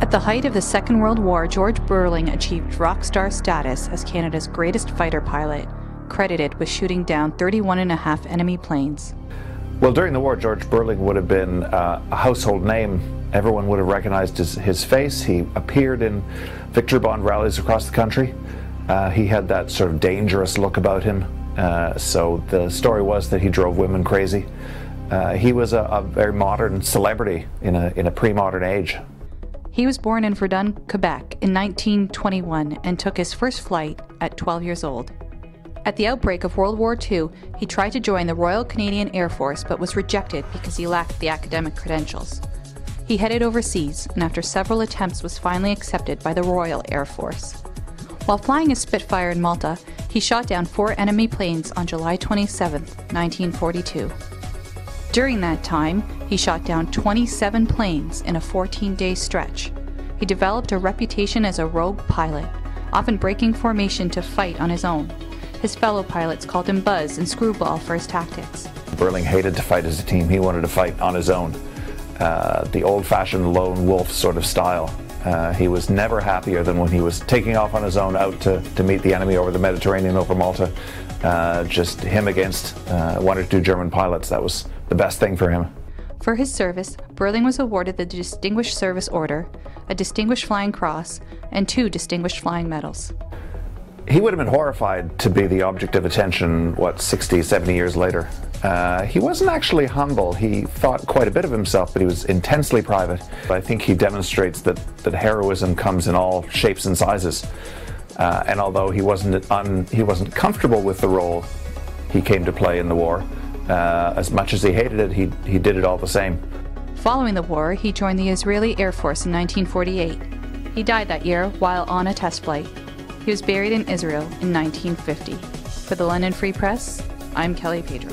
At the height of the Second World War, George Buerling achieved rock star status as Canada's greatest fighter pilot, credited with shooting down 31.5 enemy planes. Well, during the war, George Buerling would have been a household name. Everyone would have recognized his face. He appeared in victory bond rallies across the country. He had that sort of dangerous look about him. So the story was that he drove women crazy. He was a very modern celebrity in a pre-modern age. He was born in Verdun, Quebec in 1921 and took his first flight at 12 years old. At the outbreak of World War II, he tried to join the Royal Canadian Air Force but was rejected because he lacked the academic credentials. He headed overseas and after several attempts was finally accepted by the Royal Air Force. While flying a Spitfire in Malta, he shot down 4 enemy planes on July 27, 1942. During that time, he shot down 27 planes in a 14-day stretch. He developed a reputation as a rogue pilot, often breaking formation to fight on his own. His fellow pilots called him Buzz and Screwball for his tactics. Buerling hated to fight as a team. He wanted to fight on his own. The old-fashioned lone wolf sort of style. He was never happier than when he was taking off on his own out to meet the enemy over the Mediterranean, over Malta. Just him against 1 or 2 German pilots. That was the best thing for him. For his service, Buerling was awarded the Distinguished Service Order, a Distinguished Flying Cross, and 2 Distinguished Flying Medals. He would have been horrified to be the object of attention, 60, 70 years later. He wasn't actually humble. He thought quite a bit of himself, but he was intensely private. I think he demonstrates that heroism comes in all shapes and sizes. And although he wasn't comfortable with the role he came to play in the war, as much as he hated it, he did it all the same. Following the war, he joined the Israeli Air Force in 1948. He died that year while on a test flight. He was buried in Israel in 1950. For the London Free Press, I'm Kelly Pedro.